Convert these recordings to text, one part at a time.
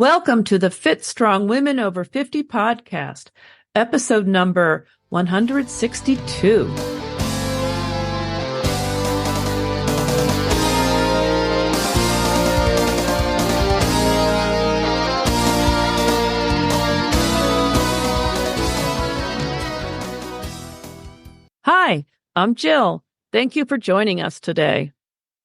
Welcome to the Fit Strong Women Over 50 podcast, episode number 162. Hi, I'm Jill. Thank you for joining us today.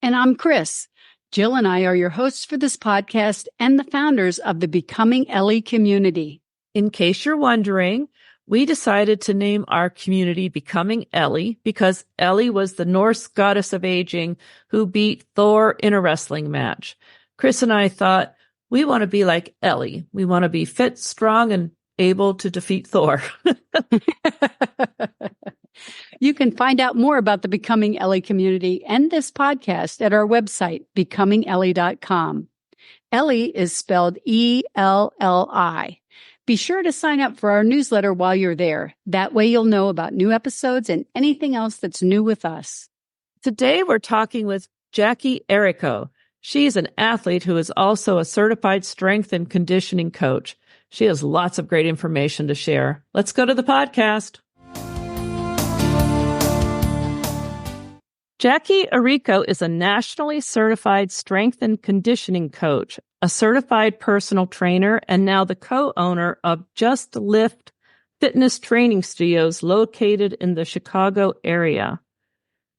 And I'm Chris. Jill and I are your hosts for this podcast and the founders of the Becoming Ellie community. In case you're wondering, we decided to name our community Becoming Ellie because Ellie was the Norse goddess of aging who beat Thor in a wrestling match. Chris and I thought, we want to be like Ellie. We want to be fit, strong, and able to defeat Thor. You can find out more about the Becoming Ellie community and this podcast at our website, becomingellie.com. Ellie is spelled E-L-L-I. Be sure to sign up for our newsletter while you're there. That way you'll know about new episodes and anything else that's new with us. Today we're talking with Jackie Errico. She's an athlete who is also a certified strength and conditioning coach. She has lots of great information to share. Let's go to the podcast. Jackie Errico is a nationally certified strength and conditioning coach, a certified personal trainer, and now the co-owner of Just Lift fitness training studios located in the Chicago area.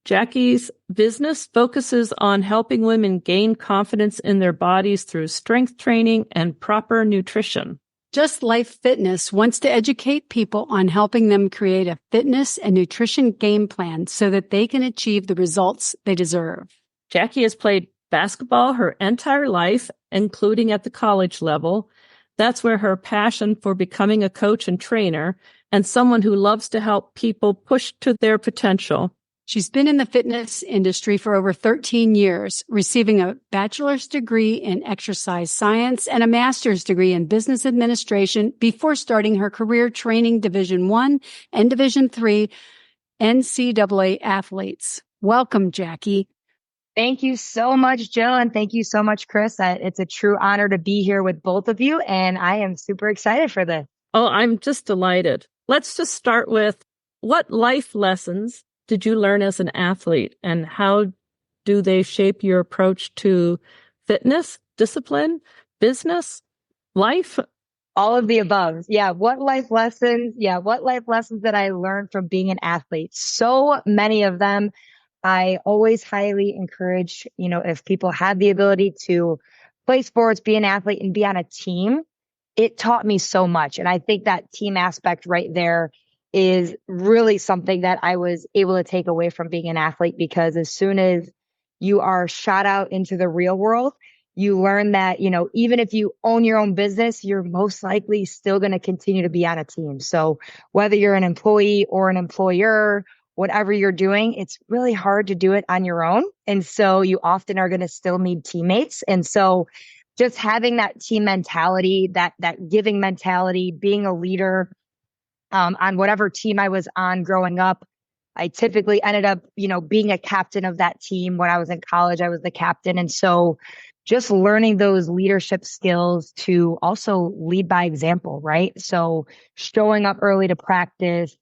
Jackie's business focuses on helping women gain confidence in their bodies through strength training and proper nutrition. Just Life Fitness wants to educate people on helping them create a fitness and nutrition game plan so that they can achieve the results they deserve. Jackie has played basketball her entire life, including at the college level. That's where her passion for becoming a coach and trainer and someone who loves to help people push to their potential. She's been in the fitness industry for over 13 years, receiving a bachelor's degree in exercise science and a master's degree in business administration before starting her career training Division I and Division III NCAA athletes. Welcome, Jackie. Thank you so much, Jill, and thank you so much, Chris. It's a true honor to be here with both of you, and I am super excited for this. Oh, I'm just delighted. Let's just start with, what life lessons did you learn as an athlete, and how do they shape your approach to fitness, discipline, business, life? All of the above. What life lessons that I learned from being an athlete? So many of them. I always highly encourage, if people have the ability to play sports, be an athlete, and be on a team, it taught me so much. And I think that team aspect right there is really something that I was able to take away from being an athlete, because as soon as you are shot out into the real world, you learn that, even if you own your own business, you're most likely still going to continue to be on a team. So whether you're an employee or an employer, whatever you're doing, it's really hard to do it on your own. And so you often are going to still need teammates. And so just having that team mentality, that giving mentality, being a leader, on whatever team I was on growing up, I typically ended up, being a captain of that team. When I was in college, I was the captain. And so just learning those leadership skills to also lead by example, right? So showing up early to practice,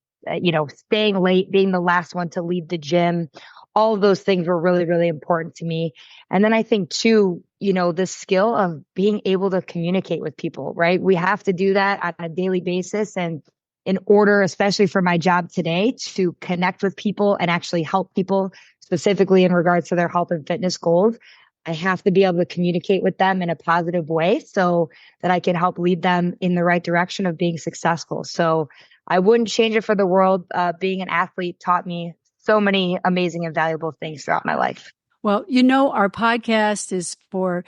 staying late, being the last one to leave the gym, all of those things were really, really important to me. And then I think too, the skill of being able to communicate with people, right? We have to do that on a daily basis. And in order, especially for my job today, to connect with people and actually help people specifically in regards to their health and fitness goals, I have to be able to communicate with them in a positive way so that I can help lead them in the right direction of being successful. So I wouldn't change it for the world. Being an athlete taught me so many amazing and valuable things throughout my life. Well, our podcast is for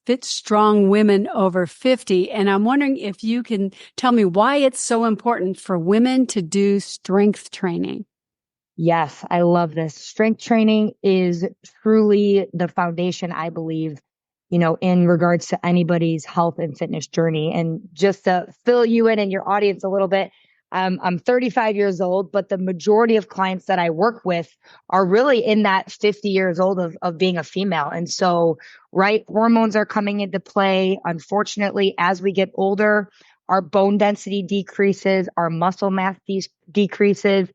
Fit Strong Women Over 50. And I'm wondering if you can tell me why it's so important for women to do strength training. Yes, I love this. Strength training is truly the foundation, I believe, in regards to anybody's health and fitness journey. And just to fill you in and your audience a little bit, I'm 35 years old, but the majority of clients that I work with are really in that 50 years old of being a female. And so, right, hormones are coming into play. Unfortunately, as we get older, our bone density decreases, our muscle mass decreases.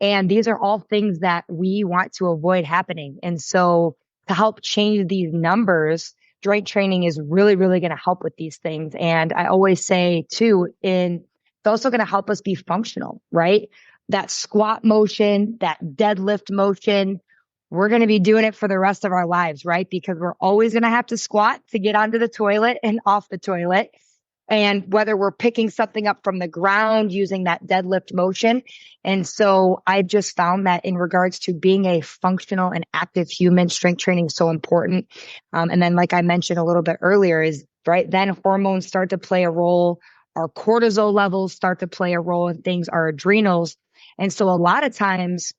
And these are all things that we want to avoid happening. And so to help change these numbers, joint training is really, really going to help with these things. And I always say too, it's also going to help us be functional, right? That squat motion, that deadlift motion, we're going to be doing it for the rest of our lives, right? Because we're always going to have to squat to get onto the toilet and off the toilet. And whether we're picking something up from the ground using that deadlift motion. And so I've just found that in regards to being a functional and active human, strength training is so important. And then, like I mentioned a little bit earlier, is right then hormones start to play a role. Our cortisol levels start to play a role in things, our adrenals. And so a lot of times,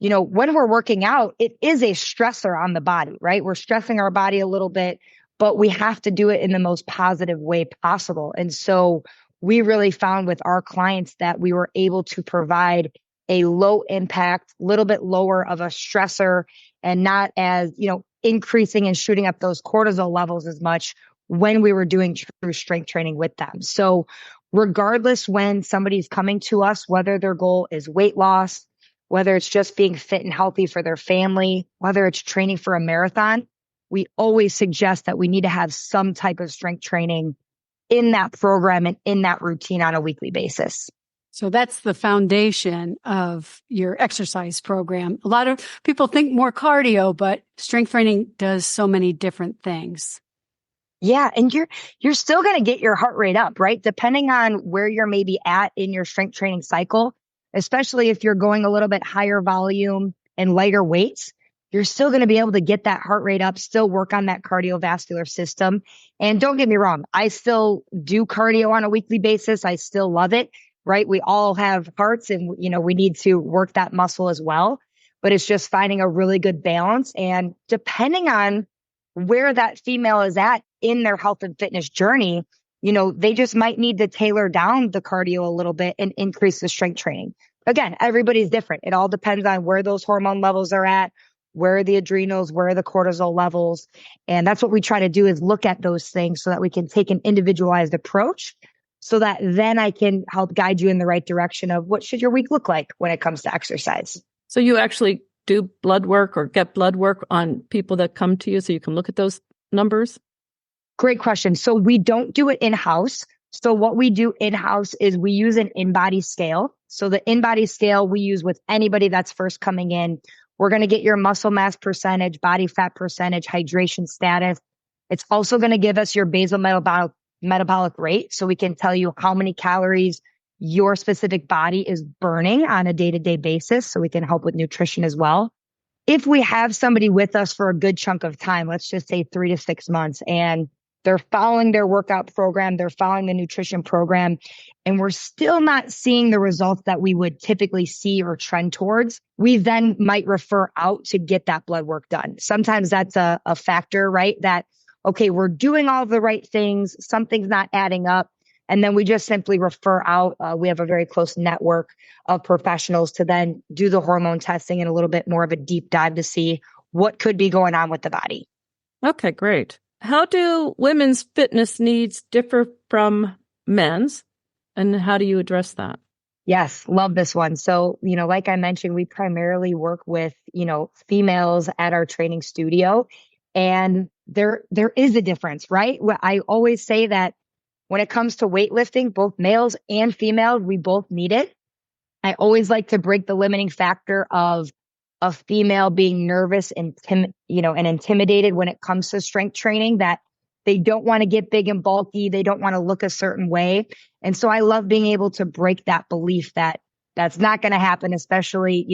when we're working out, it is a stressor on the body, right? We're stressing our body a little bit, but we have to do it in the most positive way possible. And so we really found with our clients that we were able to provide a low impact, little bit lower of a stressor and not as, increasing and shooting up those cortisol levels as much when we were doing true strength training with them. So regardless when somebody's coming to us, whether their goal is weight loss, whether it's just being fit and healthy for their family, whether it's training for a marathon, we always suggest that we need to have some type of strength training in that program and in that routine on a weekly basis. So that's the foundation of your exercise program. A lot of people think more cardio, but strength training does so many different things. Yeah. And you're still going to get your heart rate up, right? Depending on where you're maybe at in your strength training cycle, especially if you're going a little bit higher volume and lighter weights, you're still going to be able to get that heart rate up, still work on that cardiovascular system. And don't get me wrong, I still do cardio on a weekly basis. I still love it, right? We all have hearts and, we need to work that muscle as well. But it's just finding a really good balance. And depending on where that female is at in their health and fitness journey, they just might need to tailor down the cardio a little bit and increase the strength training. Again, everybody's different. It all depends on where those hormone levels are at, where are the adrenals, where are the cortisol levels. And that's what we try to do is look at those things so that we can take an individualized approach so that then I can help guide you in the right direction of what should your week look like when it comes to exercise. So you actually do blood work or get blood work on people that come to you so you can look at those numbers? Great question. So we don't do it in-house. So what we do in-house is we use an in-body scale. So the in-body scale we use with anybody that's first coming in. We're going to get your muscle mass percentage, body fat percentage, hydration status. It's also going to give us your basal metabolic rate. So we can tell you how many calories your specific body is burning on a day-to-day basis. So we can help with nutrition as well. If we have somebody with us for a good chunk of time, let's just say 3 to 6 months, and they're following their workout program, they're following the nutrition program, and we're still not seeing the results that we would typically see or trend towards, we then might refer out to get that blood work done. Sometimes that's a factor, right? That, okay, we're doing all the right things, something's not adding up. And then we just simply refer out. We have a very close network of professionals to then do the hormone testing and a little bit more of a deep dive to see what could be going on with the body. Okay, great. How do women's fitness needs differ from men's? And how do you address that? Yes, love this one. So, like I mentioned, we primarily work with, females at our training studio. And there is a difference, right? I always say that when it comes to weightlifting, both males and females, we both need it. I always like to break the limiting factor of a female being nervous and intimidated when it comes to strength training, that they don't want to get big and bulky. They don't want to look a certain way. And so I love being able to break that belief that that's not going to happen, especially,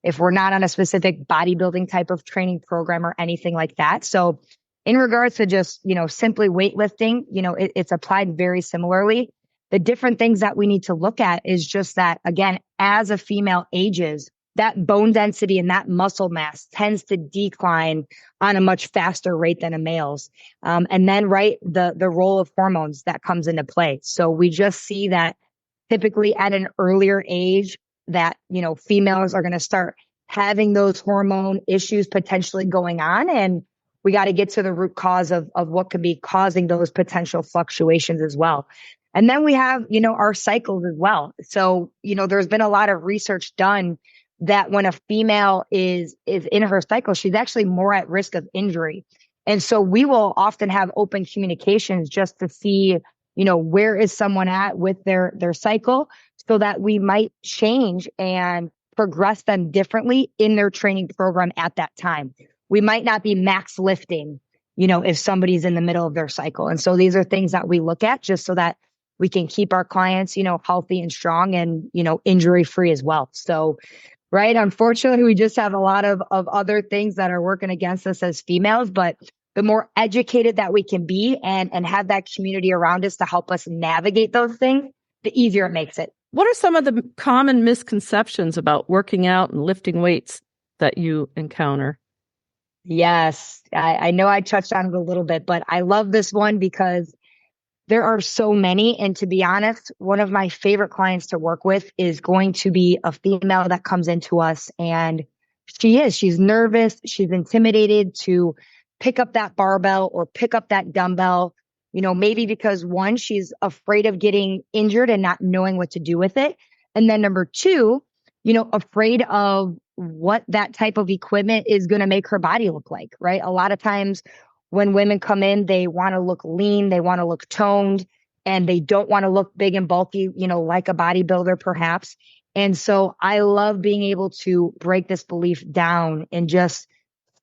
if we're not on a specific bodybuilding type of training program or anything like that. So in regards to just, simply weightlifting, it's applied very similarly. The different things that we need to look at is just that, again, as a female ages, that bone density and that muscle mass tends to decline on a much faster rate than a male's. And then, right, the role of hormones that comes into play. So we just see that typically at an earlier age that, females are going to start having those hormone issues potentially going on. And we got to get to the root cause of what could be causing those potential fluctuations as well. And then we have, our cycles as well. So, there's been a lot of research done that when a female is in her cycle, she's actually more at risk of injury. And so we will often have open communications just to see, where is someone at with their cycle, so that we might change and progress them differently in their training program at that time. We might not be max lifting, if somebody's in the middle of their cycle. And so these are things that we look at just so that we can keep our clients, healthy and strong and, injury free as well. So, right. Unfortunately, we just have a lot of other things that are working against us as females, but the more educated that we can be and have that community around us to help us navigate those things, the easier it makes it. What are some of the common misconceptions about working out and lifting weights that you encounter? Yes, I know I touched on it a little bit, but I love this one because there are so many. And to be honest, one of my favorite clients to work with is going to be a female that comes into us, and she's nervous. She's intimidated to pick up that barbell or pick up that dumbbell, maybe because one, she's afraid of getting injured and not knowing what to do with it. And then number two, afraid of what that type of equipment is going to make her body look like, right? A lot of times when women come in, they want to look lean, they want to look toned, and they don't want to look big and bulky, like a bodybuilder perhaps. And so I love being able to break this belief down and just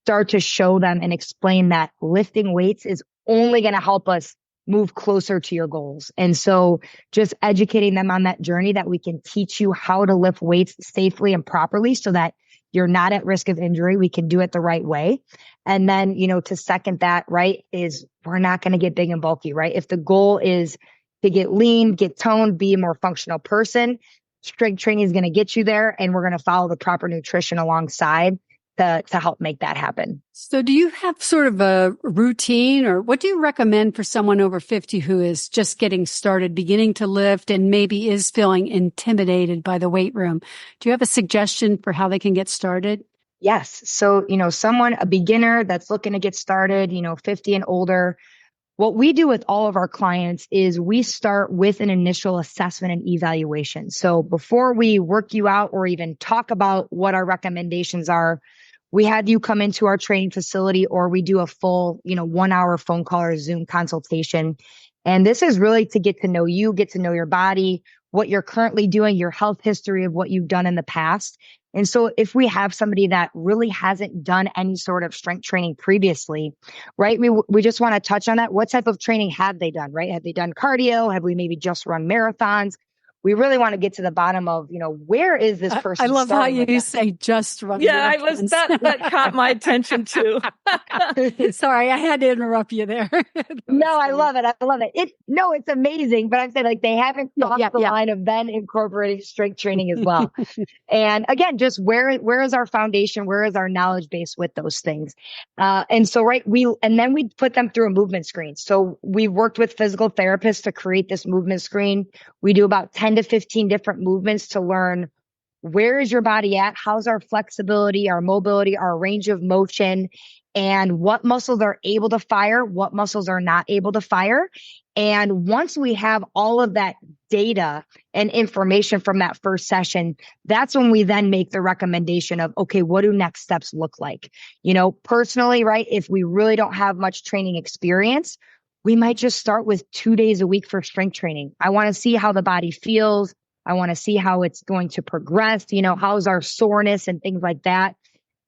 start to show them and explain that lifting weights is only going to help us move closer to your goals. And so just educating them on that journey that we can teach you how to lift weights safely and properly so that you're not at risk of injury. We can do it the right way. And then, to second that, right, is we're not going to get big and bulky, right? If the goal is to get lean, get toned, be a more functional person, strength training is going to get you there. And we're going to follow the proper nutrition alongside to help make that happen. So do you have sort of a routine, or what do you recommend for someone over 50 who is just getting started, beginning to lift, and maybe is feeling intimidated by the weight room? Do you have a suggestion for how they can get started? Yes. So, a beginner that's looking to get started, 50 and older, what we do with all of our clients is we start with an initial assessment and evaluation. So before we work you out or even talk about what our recommendations are, we have you come into our training facility, or we do a full, 1 hour phone call or Zoom consultation. And this is really to get to know you, get to know your body, what you're currently doing, your health history of what you've done in the past. And so if we have somebody that really hasn't done any sort of strength training previously, right, we just want to touch on that. What type of training have they done, right? Have they done cardio? Have we maybe just run marathons? We really want to get to the bottom of, where is this person? I love how you say just run. Yeah, that caught my attention too. Sorry, I had to interrupt you there. No, I love it. I love it. It's amazing. But I'm saying they haven't crossed the line of then incorporating strength training as well. And again, just where is our foundation? Where is our knowledge base with those things? And so, right, then we put them through a movement screen. So we've worked with physical therapists to create this movement screen. We do about 10 to 15 different movements to learn where is your body at, how's our flexibility, our mobility, our range of motion, and what muscles are able to fire, what muscles are not able to fire. And once we have all of that data and information from that first session, that's when we then make the recommendation of, okay, what do next steps look like? Personally, right, if we really don't have much training experience, we might just start with 2 days a week for strength training. I want to see how the body feels. I want to see how it's going to progress, how's our soreness and things like that.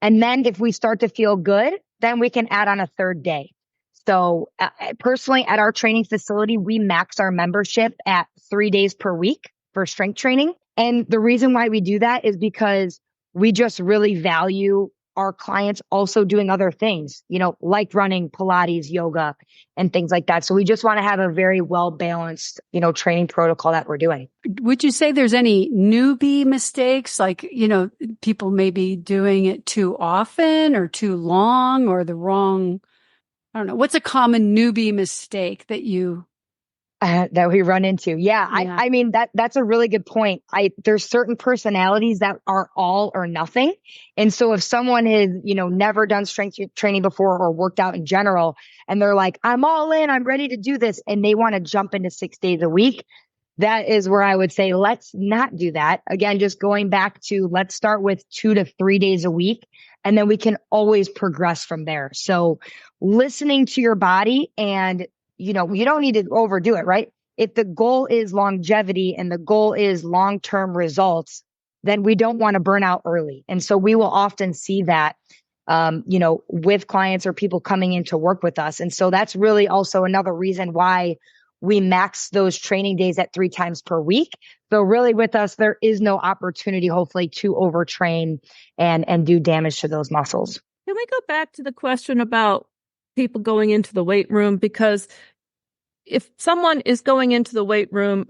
And then if we start to feel good, then we can add on a third day. So personally, at our training facility, we max our membership at 3 days per week for strength training. And the reason why we do that is because we just really value our clients also doing other things, like running, Pilates, yoga, and things like that. So we just want to have a very well-balanced, training protocol that we're doing. Would you say there's any newbie mistakes? Like, people may be doing it too often or too long or the wrong, I don't know. What's a common newbie mistake that you that we run into. Yeah. Yeah. I mean, that's a really good point. There's certain personalities that are all or nothing. And so if someone has, never done strength training before or worked out in general, and they're like, I'm all in, I'm ready to do this, and they want to jump into 6 days a week, that is where I would say, let's not do that. Again, just going back to, let's start with 2 to 3 days a week, and then we can always progress from there. So listening to your body, and you don't need to overdo it, right? If the goal is longevity and the goal is long-term results, then we don't want to burn out early. And so we will often see that, with clients or people coming in to work with us. And so that's really also another reason why we max those training days at 3 times per week. So really with us, there is no opportunity, hopefully, to overtrain and do damage to those muscles. Can we go back to the question about people going into the weight room? Because if someone is going into the weight room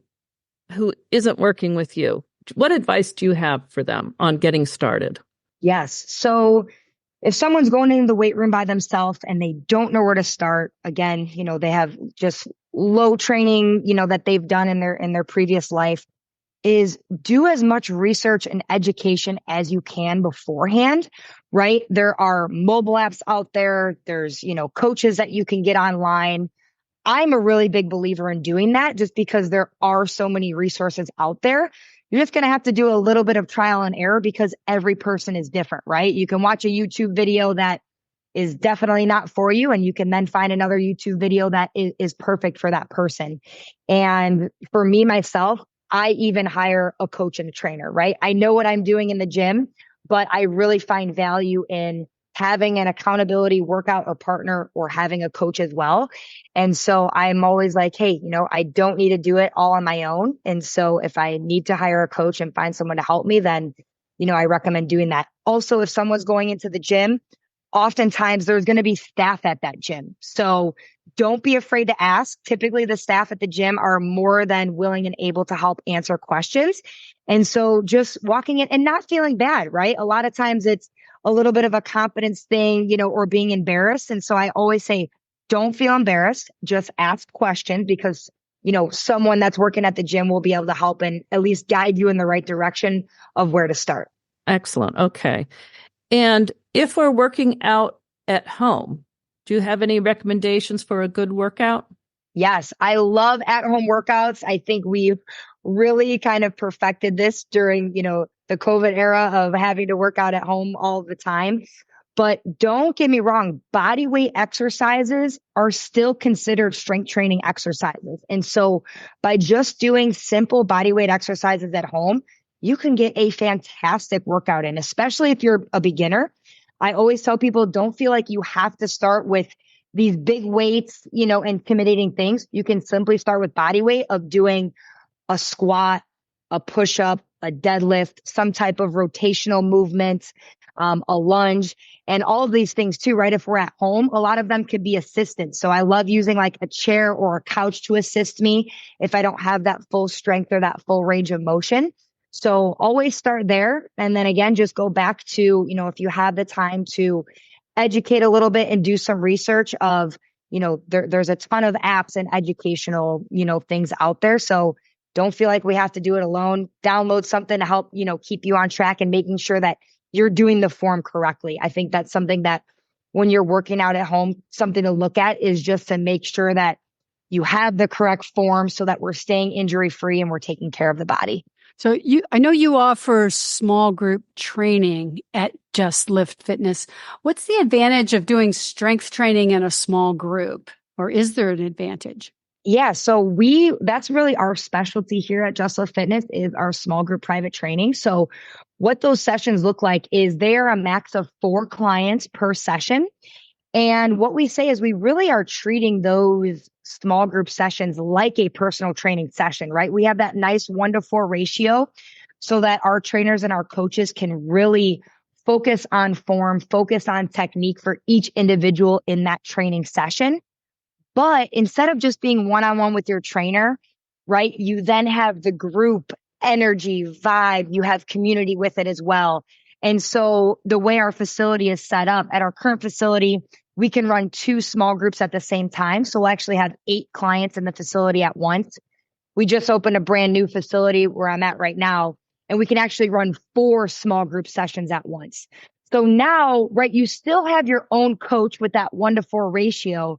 who isn't working with you, what advice do you have for them on getting started? Yes. So if someone's going into the weight room by themselves and they don't know where to start, again, they have just low training, that they've done in their previous life, is do as much research and education as you can beforehand, right? There are mobile apps out there. There's, coaches that you can get online. I'm a really big believer in doing that just because there are so many resources out there. You're just going to have to do a little bit of trial and error because every person is different, right? You can watch a YouTube video that is definitely not for you, and you can then find another YouTube video that is perfect for that person. And for me, myself, I even hire a coach and a trainer, right? I know what I'm doing in the gym, but I really find value in having an accountability workout or partner or having a coach as well. And so I'm always like, hey, I don't need to do it all on my own. And so if I need to hire a coach and find someone to help me, then, I recommend doing that. Also, if someone's going into the gym, oftentimes there's going to be staff at that gym. So don't be afraid to ask. Typically, the staff at the gym are more than willing and able to help answer questions. And so just walking in and not feeling bad, right? A lot of times it's a little bit of a confidence thing, or being embarrassed. And so I always say, don't feel embarrassed. Just ask questions because, someone that's working at the gym will be able to help and at least guide you in the right direction of where to start. Excellent. Okay. And if we're working out at home, do you have any recommendations for a good workout? Yes, I love at-home workouts. I think we've really kind of perfected this during, the COVID era of having to work out at home all the time. But don't get me wrong, body weight exercises are still considered strength training exercises. And so by just doing simple body weight exercises at home, you can get a fantastic workout in, especially if you're a beginner. I always tell people, don't feel like you have to start with these big weights, intimidating things. You can simply start with body weight of doing a squat, a push-up, a deadlift, some type of rotational movement, a lunge, and all of these things too, right? If we're at home, a lot of them could be assistants. So I love using like a chair or a couch to assist me if I don't have that full strength or that full range of motion. So always start there. And then again, just go back to, if you have the time to educate a little bit and do some research of, there's a ton of apps and educational, things out there. So don't feel like we have to do it alone. Download something to help, keep you on track and making sure that you're doing the form correctly. I think that's something that when you're working out at home, something to look at is just to make sure that you have the correct form so that we're staying injury free and we're taking care of the body. So I know you offer small group training at Just Lift Fitness. What's the advantage of doing strength training in a small group? Or is there an advantage? Yeah, so that's really our specialty here at Just Lift Fitness is our small group private training. So what those sessions look like is they are a max of 4 clients per session. And what we say is we really are treating those small group sessions like a personal training session, right? We have that nice 1-to-4 ratio so that our trainers and our coaches can really focus on form, focus on technique for each individual in that training session. But instead of just being one-on-one with your trainer, right, you then have the group energy, vibe, you have community with it as well. And so the way our facility is set up, at our current facility, we can run 2 small groups at the same time. So we'll actually have 8 clients in the facility at once. We just opened a brand new facility where I'm at right now, and we can actually run 4 small group sessions at once. So now, right, you still have your own coach with that 1-to-4 ratio,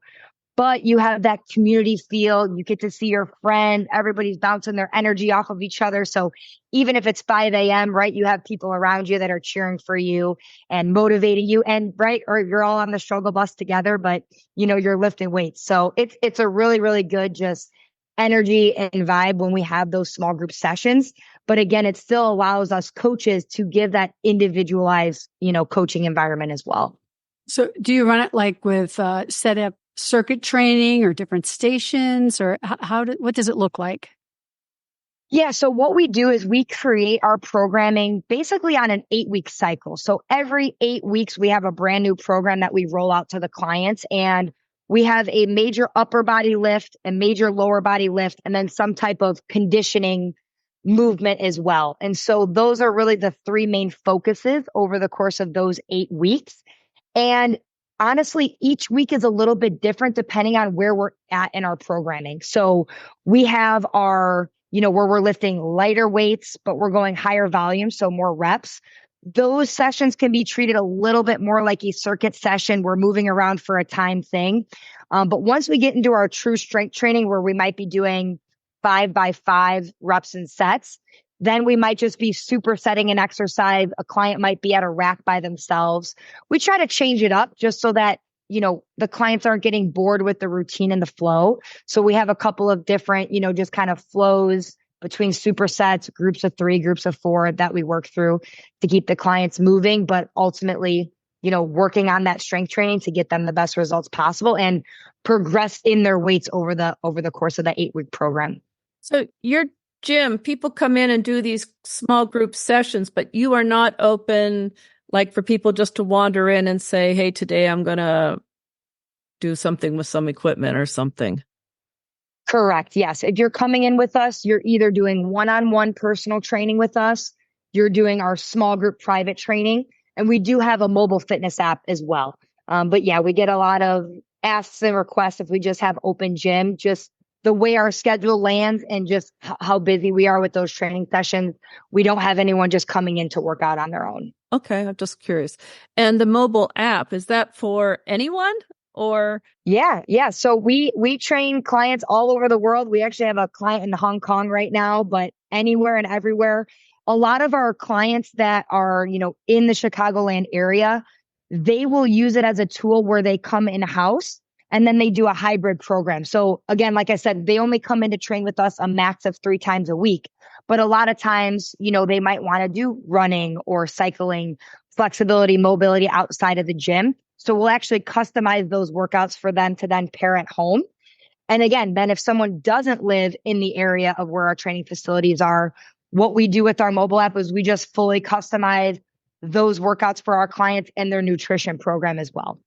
but you have that community feel. You get to see your friends. Everybody's bouncing their energy off of each other. So even if it's 5 a.m., right, you have people around you that are cheering for you and motivating you, and right, or you're all on the struggle bus together, but you're lifting weights. So it's a really, really good just energy and vibe when we have those small group sessions. But again, it still allows us coaches to give that individualized, coaching environment as well. So do you run it like with set up circuit training or different stations, or what does it look like? Yeah. So what we do is we create our programming basically on an 8-week cycle. So every 8 weeks, we have a brand new program that we roll out to the clients, and we have a major upper body lift, a major lower body lift, and then some type of conditioning movement as well. And so those are really the 3 main focuses over the course of those 8 weeks. And honestly, each week is a little bit different depending on where we're at in our programming. So we have our, where we're lifting lighter weights, but we're going higher volume, so more reps. Those sessions can be treated a little bit more like a circuit session. We're moving around for a time thing. But once we get into our true strength training, where we might be doing 5x5 reps and sets, then we might just be supersetting an exercise. A client might be at a rack by themselves. We try to change it up just so that, the clients aren't getting bored with the routine and the flow. So we have a couple of different, just kind of flows between supersets, groups of 3, groups of 4 that we work through to keep the clients moving, but ultimately, working on that strength training to get them the best results possible and progress in their weights over the course of the 8-week program. So your gym, people come in and do these small group sessions, but you are not open like for people just to wander in and say, hey, today I'm going to do something with some equipment or something. Correct. Yes. If you're coming in with us, you're either doing one-on-one personal training with us, you're doing our small group private training, and we do have a mobile fitness app as well. But yeah, we get a lot of asks and requests if we just have open gym. Just the way our schedule lands and just how busy we are with those training sessions, we don't have anyone just coming in to work out on their own. Okay, I'm just curious. And the mobile app, is that for anyone or? Yeah. So we train clients all over the world. We actually have a client in Hong Kong right now, but anywhere and everywhere. A lot of our clients that are, in the Chicagoland area, they will use it as a tool where they come in-house and then they do a hybrid program. So again, like I said, they only come in to train with us a max of 3 times a week. But a lot of times, they might want to do running or cycling, flexibility, mobility outside of the gym. So we'll actually customize those workouts for them to then pair at home. And again, then if someone doesn't live in the area of where our training facilities are, what we do with our mobile app is we just fully customize those workouts for our clients and their nutrition program as well.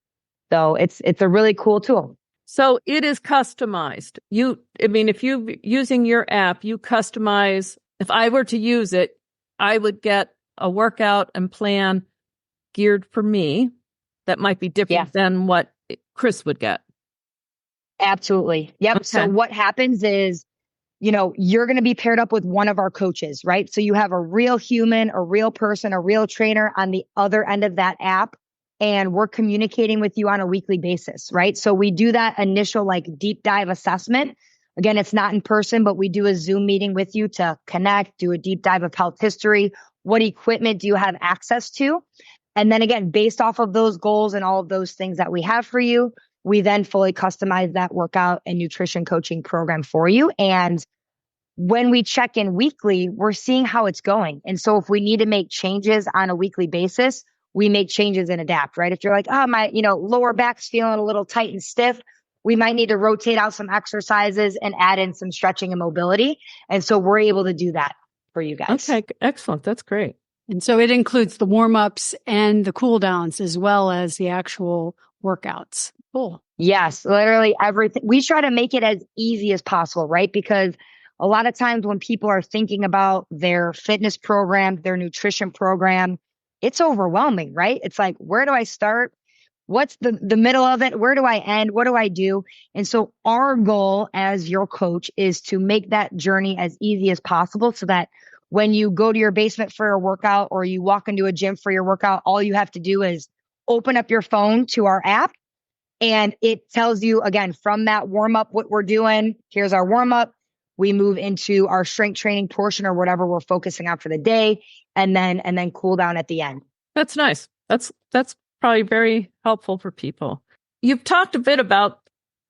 So it's a really cool tool. So it is customized. If you're using your app, you customize. If I were to use it, I would get a workout and plan geared for me that might be different than what Chris would get. Absolutely. Yep. Okay. So what happens is, you're going to be paired up with one of our coaches, right? So you have a real human, a real person, a real trainer on the other end of that app. And we're communicating with you on a weekly basis, right? So we do that initial deep dive assessment. Again, it's not in person, but we do a Zoom meeting with you to connect, do a deep dive of health history. What equipment do you have access to? And then again, based off of those goals and all of those things that we have for you, we then fully customize that workout and nutrition coaching program for you. And when we check in weekly, we're seeing how it's going. And so if we need to make changes on a weekly basis, we make changes and adapt, right? If you're like, oh, my, lower back's feeling a little tight and stiff, we might need to rotate out some exercises and add in some stretching and mobility. And so we're able to do that for you guys. Okay, excellent. That's great. And so it includes the warm-ups and the cool downs as well as the actual workouts. Cool. Yes, literally everything. We try to make it as easy as possible, right? Because a lot of times when people are thinking about their fitness program, their nutrition program, it's overwhelming, right? It's like, where do I start? What's the middle of it? Where do I end? What do I do? And so our goal as your coach is to make that journey as easy as possible so that when you go to your basement for a workout or you walk into a gym for your workout, all you have to do is open up your phone to our app and it tells you again from that warm up what we're doing. Here's our warm up. We move into our strength training portion or whatever we're focusing on for the day, and then cool down at the end. That's nice. That's probably very helpful for people. You've talked a bit about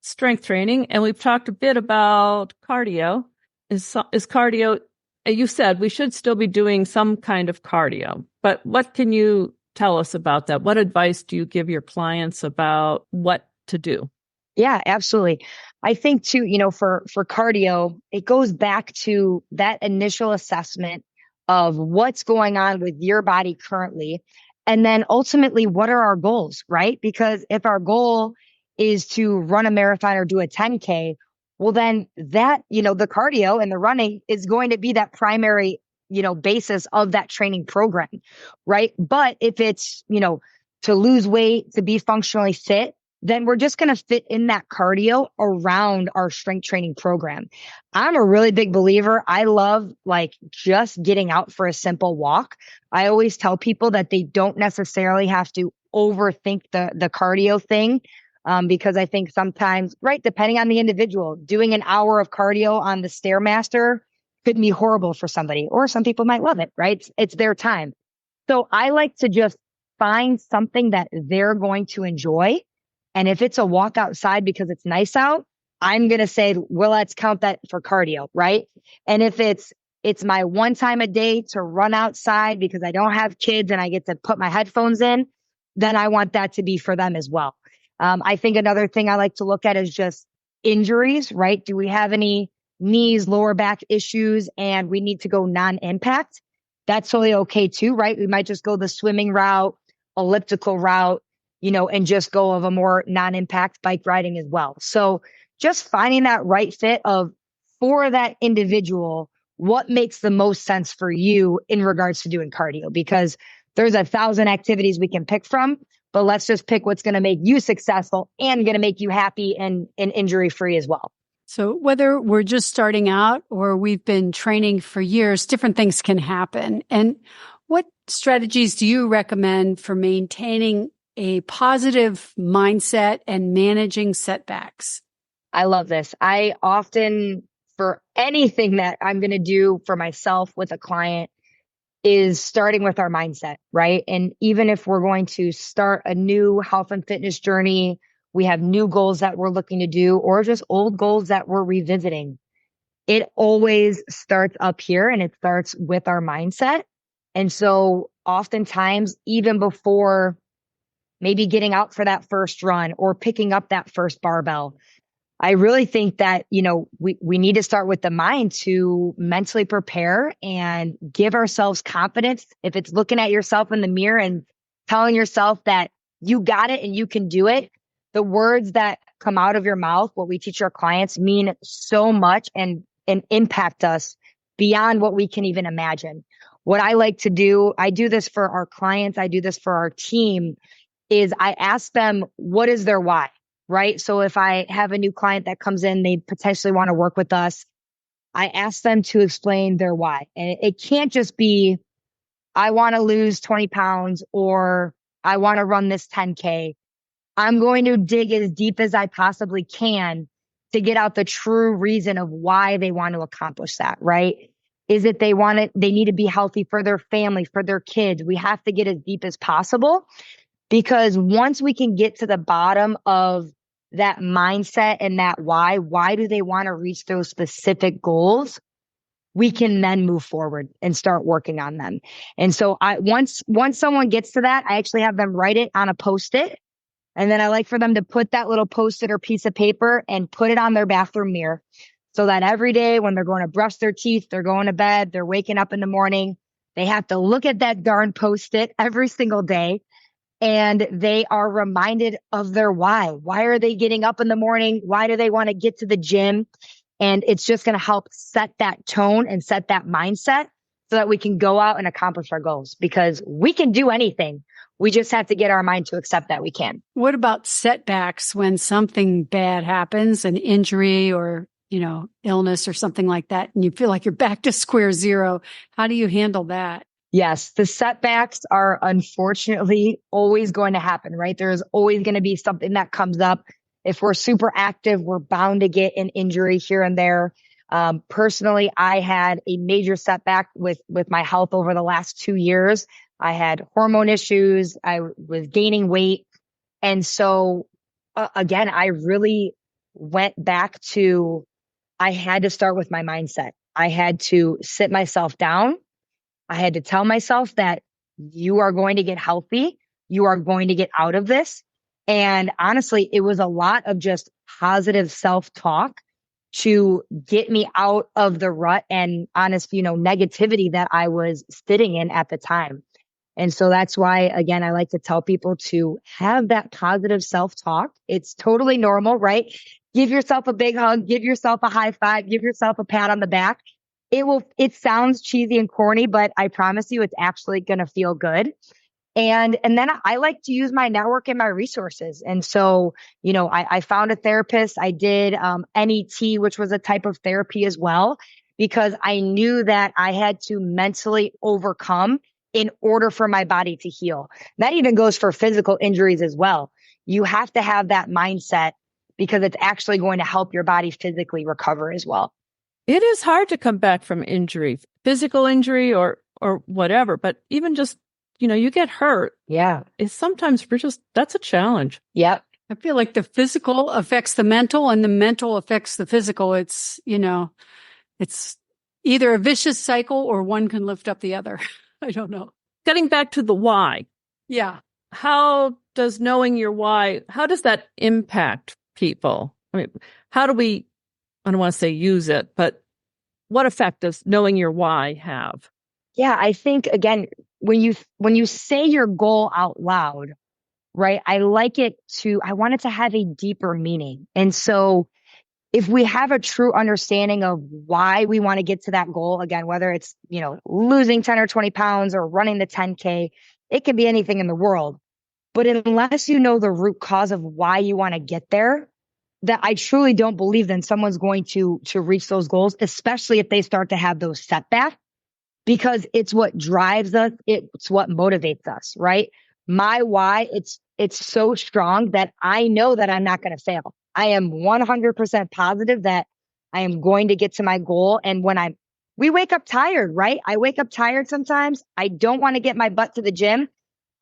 strength training, and we've talked a bit about cardio. Is cardio? You said we should still be doing some kind of cardio, but what can you tell us about that? What advice do you give your clients about what to do? Yeah, absolutely. I think too, for cardio, it goes back to that initial assessment of what's going on with your body currently. And then ultimately, what are our goals, right? Because if our goal is to run a marathon or do a 10K, well, then that, the cardio and the running is going to be that primary, basis of that training program, right? But if it's, to lose weight, to be functionally fit, then we're just going to fit in that cardio around our strength training program. I'm a really big believer. I love just getting out for a simple walk. I always tell people that they don't necessarily have to overthink the cardio thing. Because I think sometimes, right, depending on the individual, doing an hour of cardio on the Stairmaster could be horrible for somebody, or some people might love it, right? It's their time. So I like to just find something that they're going to enjoy. And if it's a walk outside because it's nice out, I'm going to say, well, let's count that for cardio, right? And if it's my one time a day to run outside because I don't have kids and I get to put my headphones in, then I want that to be for them as well. I think another thing I like to look at is just injuries, right? Do we have any knees, lower back issues, and we need to go non-impact? That's totally okay too, right? We might just go the swimming route, elliptical route, and just go of a more non-impact bike riding as well. So just finding that right fit for that individual, what makes the most sense for you in regards to doing cardio, because there's 1,000 activities we can pick from. But let's just pick what's going to make you successful and going to make you happy and injury free as well. So whether we're just starting out or we've been training for years, different things can happen. And what strategies do you recommend for maintaining a positive mindset and managing setbacks? I love this. I often, for anything that I'm going to do for myself with a client, is starting with our mindset, right? And even if we're going to start a new health and fitness journey, we have new goals that we're looking to do, or just old goals that we're revisiting. It always starts up here and it starts with our mindset. And so oftentimes, even before maybe getting out for that first run or picking up that first barbell, I really think that, we need to start with the mind to mentally prepare and give ourselves confidence. If it's looking at yourself in the mirror and telling yourself that you got it and you can do it, the words that come out of your mouth, what we teach our clients, mean so much and impact us beyond what we can even imagine. What I like to do, I do this for our clients, I do this for our team, is I ask them, what is their why? Right? So if I have a new client that comes in, they potentially want to work with us, I ask them to explain their why. And it can't just be, I want to lose 20 pounds or I want to run this 10K. I'm going to dig as deep as I possibly can to get out the true reason of why they want to accomplish that, right? Is it they need to be healthy for their family, for their kids. We have to get as deep as possible, because once we can get to the bottom of that mindset and that why do they want to reach those specific goals, we can then move forward and start working on them. And so once someone gets to that, I actually have them write it on a Post-it. And then I like for them to put that little Post-it or piece of paper and put it on their bathroom mirror, so that every day when they're going to brush their teeth, they're going to bed, they're waking up in the morning, they have to look at that darn Post-it every single day. And they are reminded of their why. Why are they getting up in the morning? Why do they want to get to the gym? And it's just going to help set that tone and set that mindset so that we can go out and accomplish our goals, because we can do anything. We just have to get our mind to accept that we can. What about setbacks when something bad happens, an injury or, illness or something like that, and you feel like you're back to square zero? How do you handle that? Yes, the setbacks are unfortunately always going to happen, right? There's always going to be something that comes up. If we're super active, we're bound to get an injury here and there. Personally, I had a major setback with my health over the last 2 years. I had hormone issues. I was gaining weight. And so again, I really went back to, I had to start with my mindset. I had to sit myself down. I had to tell myself that you are going to get healthy. You are going to get out of this. And honestly, it was a lot of just positive self-talk to get me out of the rut and honest, negativity that I was sitting in at the time. And so that's why, again, I like to tell people to have that positive self-talk. It's totally normal, right? Give yourself a big hug, give yourself a high five, give yourself a pat on the back. It sounds cheesy and corny, but I promise you it's actually going to feel good. And then I like to use my network and my resources. And so, I found a therapist. I did NET, which was a type of therapy as well, because I knew that I had to mentally overcome in order for my body to heal. That even goes for physical injuries as well. You have to have that mindset because it's actually going to help your body physically recover as well. It is hard to come back from injury, physical injury or whatever, but even just, you get hurt. Yeah. It's sometimes that's a challenge. Yep. I feel like the physical affects the mental and the mental affects the physical. It's, it's either a vicious cycle or one can lift up the other. I don't know. Getting back to the why. Yeah. How does knowing your why, how does that impact people? I mean, how do we, I don't want to say use it, but what effect does knowing your why have? Yeah, I think again, when you say your goal out loud, right? I want it to have a deeper meaning. And so if we have a true understanding of why we want to get to that goal, again, whether it's, losing 10 or 20 pounds or running the 10K, it can be anything in the world. But unless you know the root cause of why you want to get there, that I truly don't believe then someone's going to reach those goals, especially if they start to have those setbacks, because it's what drives us. It's what motivates us, right? My why, it's so strong that I know that I'm not going to fail. I am 100% positive that I am going to get to my goal. And we wake up tired, right? I wake up tired sometimes. I don't want to get my butt to the gym.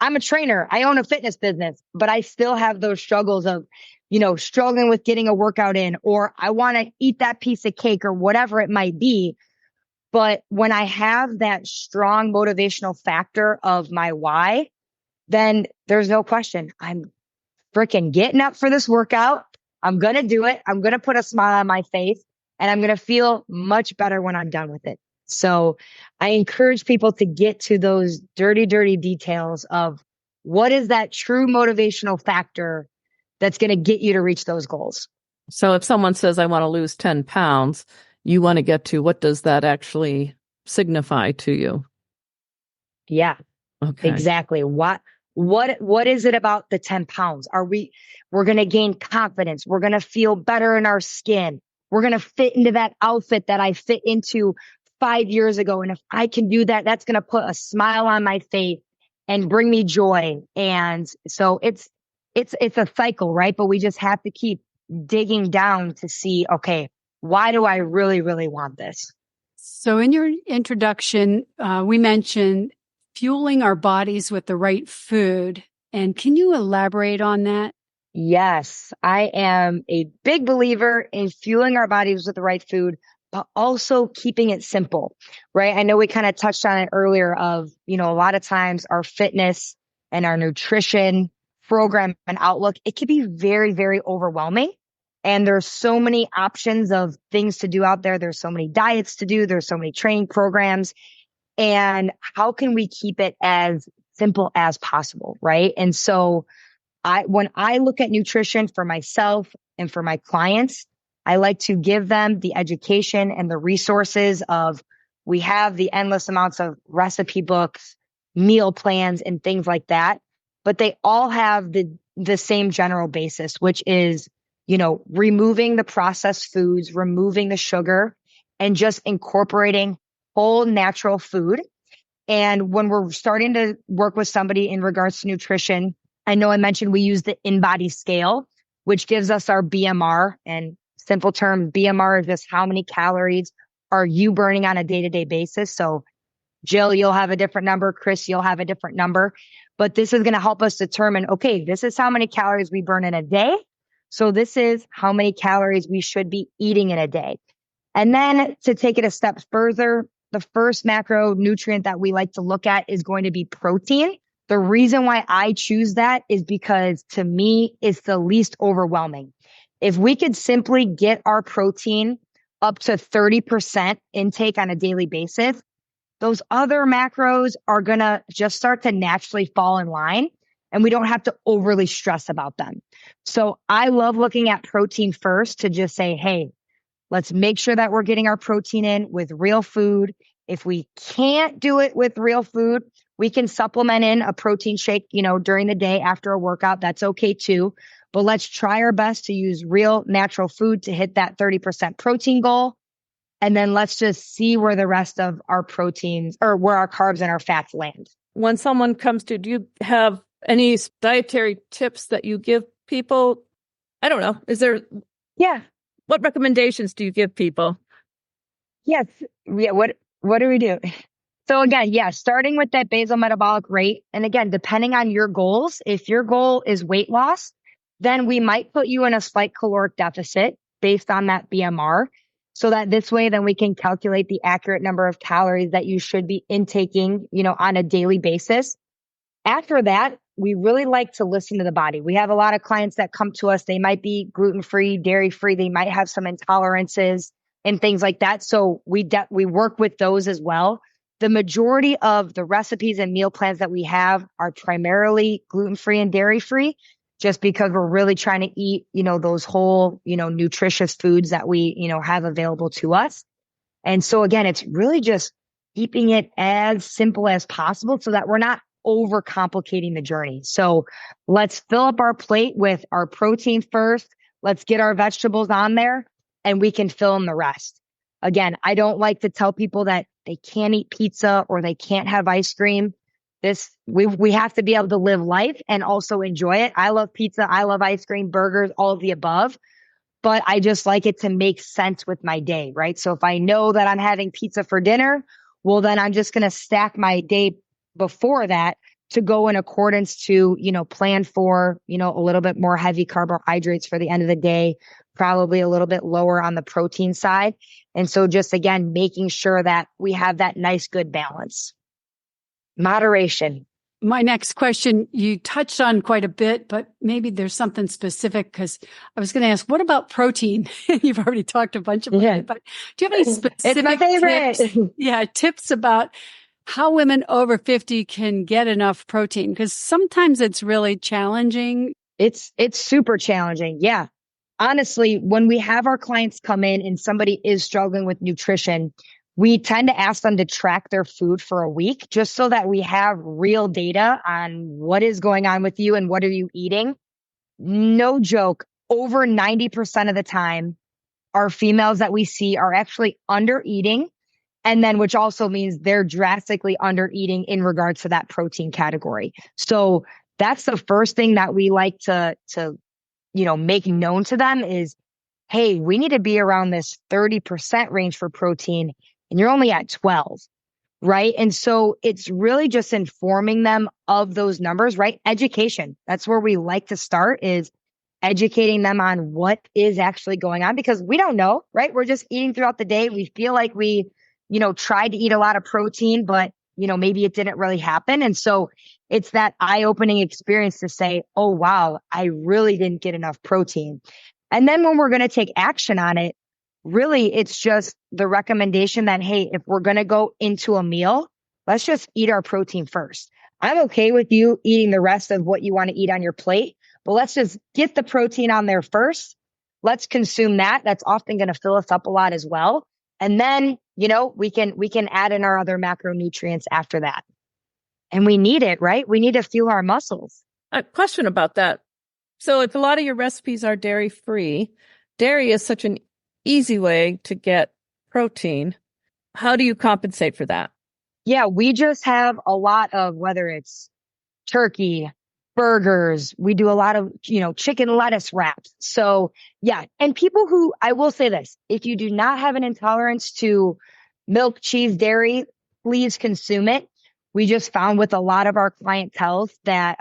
I'm a trainer. I own a fitness business, but I still have those struggles of, struggling with getting a workout in, or I want to eat that piece of cake or whatever it might be. But when I have that strong motivational factor of my why, then there's no question. I'm freaking getting up for this workout. I'm going to do it. I'm going to put a smile on my face and I'm going to feel much better when I'm done with it. So I encourage people to get to those dirty, dirty details of what is that true motivational factor that's going to get you to reach those goals. So if someone says, I want to lose 10 pounds, you want to get to what does that actually signify to you? Yeah, okay. Exactly. What is it about the 10 pounds? We're going to gain confidence. We're going to feel better in our skin. We're going to fit into that outfit that I fit into 5 years ago. And if I can do that, that's going to put a smile on my face and bring me joy. And so it's a cycle, right? But we just have to keep digging down to see, okay, why do I really, really want this? So in your introduction, we mentioned fueling our bodies with the right food. And can you elaborate on that? Yes, I am a big believer in fueling our bodies with the right food, but also keeping it simple, right? I know we kind of touched on it earlier of, a lot of times our fitness and our nutrition program and outlook, it can be very, very overwhelming. And there's so many options of things to do out there. There's so many diets to do. There's so many training programs. And how can we keep it as simple as possible, right? And so when I look at nutrition for myself and for my clients, I like to give them the education and the resources of we have the endless amounts of recipe books, meal plans, and things like that, but they all have the same general basis, which is, removing the processed foods, removing the sugar, and just incorporating whole natural food. And when we're starting to work with somebody in regards to nutrition, I know I mentioned we use the InBody scale, which gives us our BMR. And simple term, BMR is just how many calories are you burning on a day-to-day basis. So Jill, you'll have a different number. Chris, you'll have a different number. But this is going to help us determine, okay, this is how many calories we burn in a day. So this is how many calories we should be eating in a day. And then to take it a step further, the first macronutrient that we like to look at is going to be protein. The reason why I choose that is because to me, it's the least overwhelming. If we could simply get our protein up to 30% intake on a daily basis, those other macros are going to just start to naturally fall in line and we don't have to overly stress about them. So I love looking at protein first to just say, hey, let's make sure that we're getting our protein in with real food. If we can't do it with real food, we can supplement in a protein shake, during the day after a workout. That's okay too. But let's try our best to use real natural food to hit that 30% protein goal. And then let's just see where the rest of our proteins or where our carbs and our fats land. When someone comes to, do you have any dietary tips that you give people? I don't know. Is there? Yeah. What recommendations do you give people? Yes. Yeah. What do we do? So again, starting with that basal metabolic rate. And again, depending on your goals, if your goal is weight loss, then we might put you in a slight caloric deficit based on that BMR. So that this way, then we can calculate the accurate number of calories that you should be intaking, on a daily basis. After that, we really like to listen to the body. We have a lot of clients that come to us. They might be gluten-free, dairy-free. They might have some intolerances and things like that. So we work with those as well. The majority of the recipes and meal plans that we have are primarily gluten-free and dairy-free, just because we're really trying to eat, those whole, nutritious foods that we, have available to us. And so again, it's really just keeping it as simple as possible so that we're not overcomplicating the journey. So let's fill up our plate with our protein first. Let's get our vegetables on there and we can fill in the rest. Again, I don't like to tell people that they can't eat pizza or they can't have ice cream. We have to be able to live life and also enjoy it. I love pizza. I love ice cream, burgers, all of the above, but I just like it to make sense with my day, right? So if I know that I'm having pizza for dinner, well, then I'm just going to stack my day before that to go in accordance to, plan for, a little bit more heavy carbohydrates for the end of the day, probably a little bit lower on the protein side. And so just again, making sure that we have that nice, good balance. Moderation. My next question, you touched on quite a bit, but maybe there's something specific because I was going to ask, what about protein? You've already talked a bunch about it, but do you have any specific it's my favorite. tips? Tips about how women over 50 can get enough protein? Because sometimes it's really challenging. It's super challenging. Yeah. Honestly, when we have our clients come in and somebody is struggling with nutrition, we tend to ask them to track their food for a week just so that we have real data on what is going on with you and what are you eating. No joke, over 90% of the time, our females that we see are actually under eating. And then, which also means they're drastically under eating in regards to that protein category. So that's the first thing that we like to make known to them is, hey, we need to be around this 30% range for protein. And you're only at 12, right? And so it's really just informing them of those numbers, right? Education. That's where we like to start, is educating them on what is actually going on, because we don't know, right? We're just eating throughout the day. We feel like we, tried to eat a lot of protein, but, maybe it didn't really happen. And so it's that eye-opening experience to say, oh, wow, I really didn't get enough protein. And then when we're going to take action on it, really, it's just the recommendation that, hey, if we're going to go into a meal, let's just eat our protein first. I'm okay with you eating the rest of what you want to eat on your plate, but let's just get the protein on there first. Let's consume that. That's often going to fill us up a lot as well. And then we can add in our other macronutrients after that. And we need it, right? We need to fuel our muscles. A question about that. So if a lot of your recipes are dairy free, dairy is such an easy way to get protein. How do you compensate for that? Yeah, we just have a lot of, whether it's turkey, burgers, we do a lot of, chicken lettuce wraps. So yeah. And people who, I will say this, if you do not have an intolerance to milk, cheese, dairy, please consume it. We just found with a lot of our clientele that,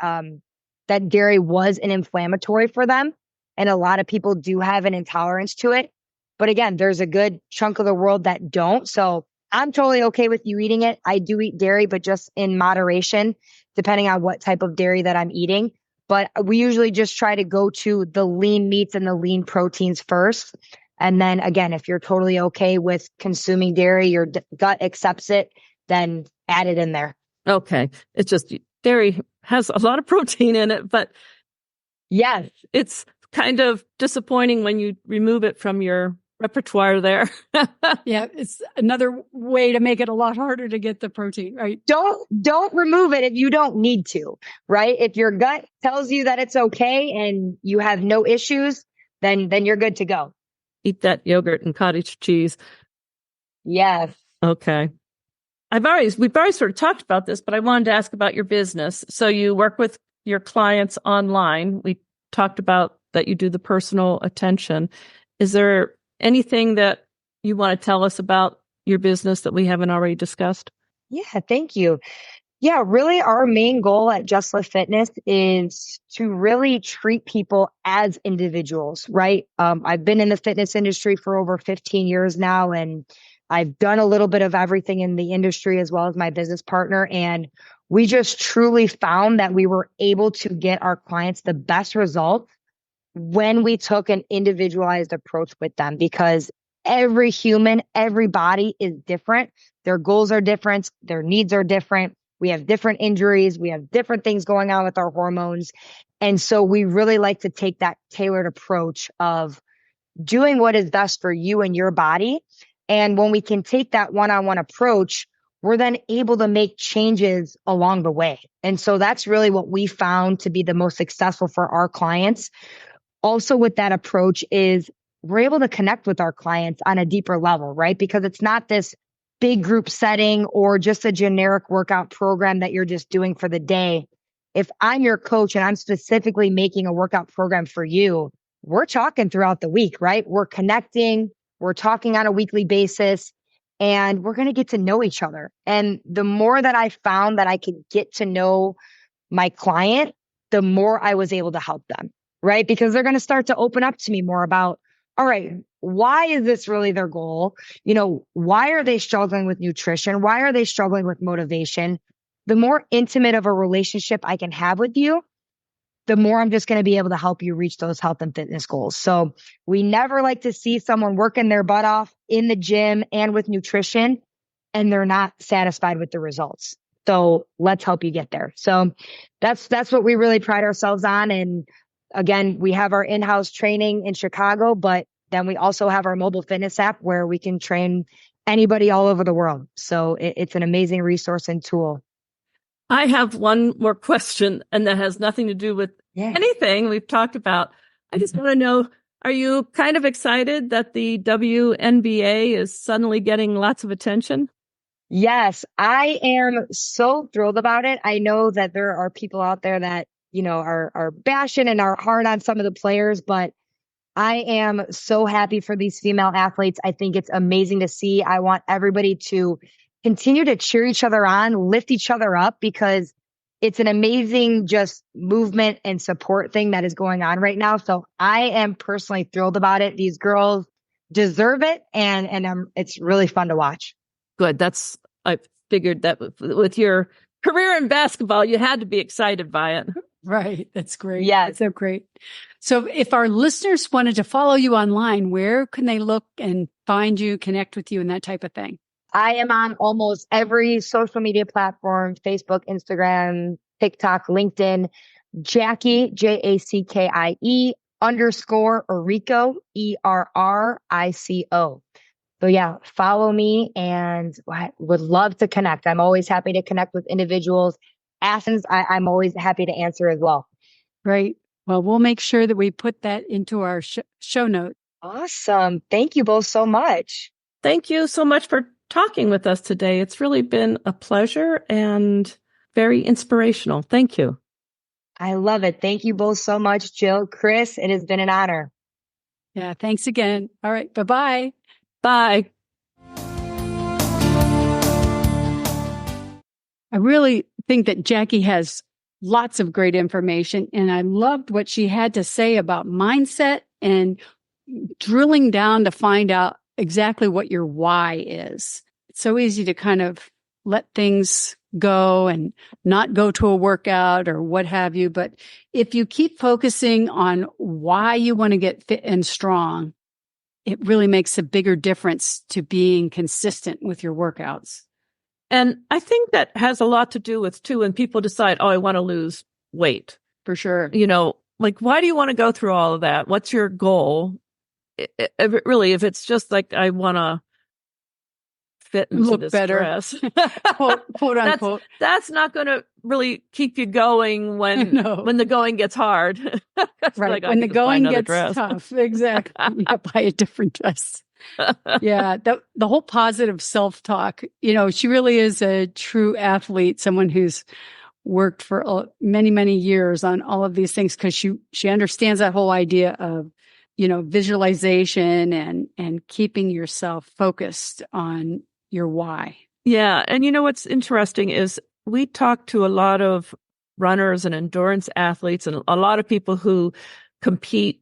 that dairy was an inflammatory for them. And a lot of people do have an intolerance to it. But again, there's a good chunk of the world that don't. So I'm totally okay with you eating it. I do eat dairy, but just in moderation, depending on what type of dairy that I'm eating. But we usually just try to go to the lean meats and the lean proteins first. And then again, if you're totally okay with consuming dairy, your gut accepts it, then add it in there. Okay. It's just dairy has a lot of protein in it, but yes, it's kind of disappointing when you remove it from your repertoire there. Yeah, it's another way to make it a lot harder to get the protein, right? Don't remove it if you don't need to, right? If your gut tells you that it's okay and you have no issues, then you're good to go. Eat that yogurt and cottage cheese. Yes. Okay. We've already sort of talked about this, but I wanted to ask about your business. So you work with your clients online. We talked about that you do the personal attention. Is there anything that you want to tell us about your business that we haven't already discussed? Yeah, thank you. Yeah, really our main goal at Just Lift Fitness is to really treat people as individuals, right? I've been in the fitness industry for over 15 years now, and I've done a little bit of everything in the industry as well as my business partner. And we just truly found that we were able to get our clients the best results when we took an individualized approach with them, because every human, every body is different. Their goals are different. Their needs are different. We have different injuries. We have different things going on with our hormones. And so we really like to take that tailored approach of doing what is best for you and your body. And when we can take that one-on-one approach, we're then able to make changes along the way. And so that's really what we found to be the most successful for our clients. Also with that approach is we're able to connect with our clients on a deeper level, right? Because it's not this big group setting or just a generic workout program that you're just doing for the day. If I'm your coach and I'm specifically making a workout program for you, we're talking throughout the week, right? We're connecting, we're talking on a weekly basis, and we're going to get to know each other. And the more that I found that I could get to know my client, the more I was able to help them, right? Because they're going to start to open up to me more about, all right, why is this really their goal? Why are they struggling with nutrition? Why are they struggling with motivation? The more intimate of a relationship I can have with you, the more I'm just going to be able to help you reach those health and fitness goals. So we never like to see someone working their butt off in the gym and with nutrition, and they're not satisfied with the results. So let's help you get there. So that's what we really pride ourselves on. And again, we have our in-house training in Chicago, but then we also have our mobile fitness app where we can train anybody all over the world. So it's an amazing resource and tool. I have one more question, and that has nothing to do with anything we've talked about. I just want to know, are you kind of excited that the WNBA is suddenly getting lots of attention? Yes, I am so thrilled about it. I know that there are people out there that, are bashing and are hard on some of the players, but I am so happy for these female athletes. I think it's amazing to see. I want everybody to continue to cheer each other on, lift each other up, because it's an amazing just movement and support thing that is going on right now. So I am personally thrilled about it. These girls deserve it, and it's really fun to watch. Good. I figured that with your career in basketball, you had to be excited by it. Right. That's great. Yeah. That's so great. So if our listeners wanted to follow you online, where can they look and find you, connect with you, and that type of thing? I am on almost every social media platform: Facebook, Instagram, TikTok, LinkedIn. Jackie, Jackie _Errico, ERRICO. So yeah, follow me, and I would love to connect. I'm always happy to connect with individuals. I'm always happy to answer as well. Great. Well, we'll make sure that we put that into our show notes. Awesome. Thank you both so much. Thank you so much for talking with us today. It's really been a pleasure and very inspirational. Thank you. I love it. Thank you both so much, Jill, Chris. It has been an honor. Yeah, thanks again. All right. Bye-bye. Bye. I really think that Jackie has lots of great information, and I loved what she had to say about mindset and drilling down to find out exactly what your why is. It's so easy to kind of let things go and not go to a workout or what have you. But if you keep focusing on why you want to get fit and strong, it really makes a bigger difference to being consistent with your workouts. And I think that has a lot to do with, too, when people decide, oh, I want to lose weight. For sure. You know, like, why do you want to go through all of that? What's your goal? If it's just like, I want to fit into look this better, dress, quote unquote, that's not going to really keep you going when the going gets hard. Right. Like, when the going gets dress. tough. Exactly. Yeah, buy a different dress. Yeah. The whole positive self-talk, she really is a true athlete, someone who's worked for many, many years on all of these things, because she understands that whole idea of, visualization and keeping yourself focused on your why. Yeah. And what's interesting is we talk to a lot of runners and endurance athletes and a lot of people who compete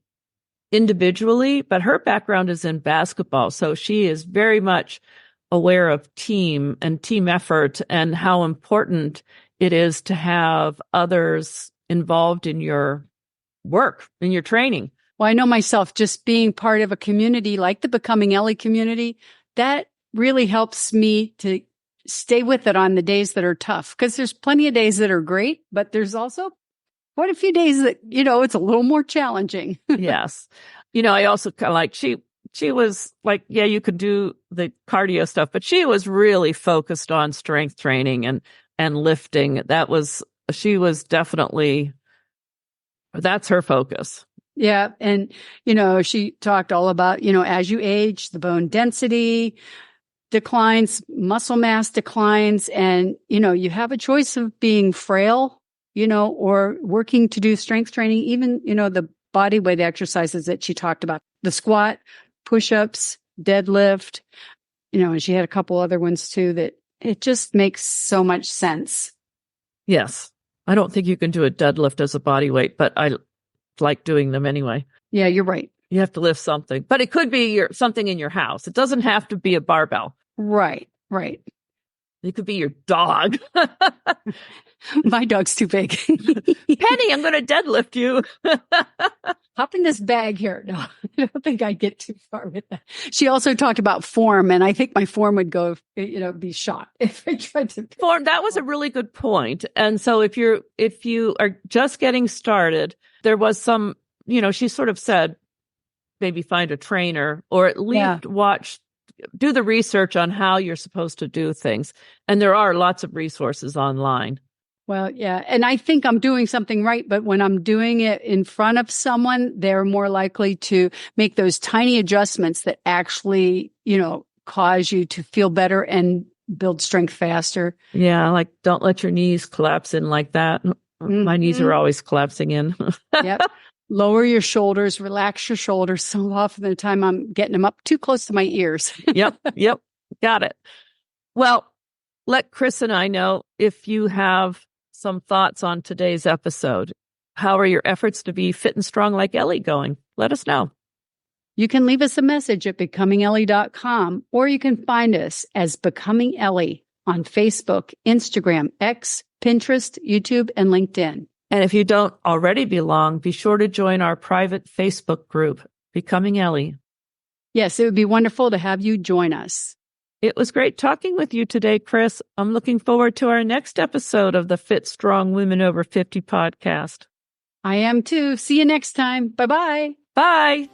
individually, but her background is in basketball. So she is very much aware of team and team effort and how important it is to have others involved in your work, in your training. Well, I know myself, just being part of a community like the Becoming Ellie community, that really helps me to stay with it on the days that are tough, because there's plenty of days that are great, but there's also quite a few days that, it's a little more challenging. Yes. I also kind of like, she was like, yeah, you could do the cardio stuff, but she was really focused on strength training and lifting. She was definitely, that's her focus. Yeah. And, she talked all about, as you age, the bone density declines, muscle mass declines, and, you have a choice of being frail, or working to do strength training, even, the body weight exercises that she talked about, the squat, push-ups, deadlift, and she had a couple other ones too, that it just makes so much sense. Yes. I don't think you can do a deadlift as a body weight, but I like doing them anyway. Yeah, you're right. You have to lift something, but it could be something in your house. It doesn't have to be a barbell. Right. It could be your dog. My dog's too big. Penny, I'm going to deadlift you. Hop in this bag here. No, I don't think I'd get too far with that. She also talked about form, and I think my form would go, be shot if I tried to. Form, that was a really good point. And so if you are just getting started, there was some, she sort of said, maybe find a trainer, or at least do the research on how you're supposed to do things. And there are lots of resources online. Well, yeah. And I think I'm doing something right, but when I'm doing it in front of someone, they're more likely to make those tiny adjustments that actually, cause you to feel better and build strength faster. Yeah. Like, don't let your knees collapse in like that. Mm-hmm. My knees are always collapsing in. Yep. Lower your shoulders, relax your shoulders. So often the time I'm getting them up too close to my ears. Yep. Got it. Well, let Chris and I know if you have some thoughts on today's episode. How are your efforts to be fit and strong like Ellie going? Let us know. You can leave us a message at becomingellie.com, or you can find us as Becoming Ellie on Facebook, Instagram, X, Pinterest, YouTube, and LinkedIn. And if you don't already belong, be sure to join our private Facebook group, Becoming Ellie. Yes, it would be wonderful to have you join us. It was great talking with you today, Chris. I'm looking forward to our next episode of the Fit Strong Women Over 50 podcast. I am too. See you next time. Bye-bye. Bye.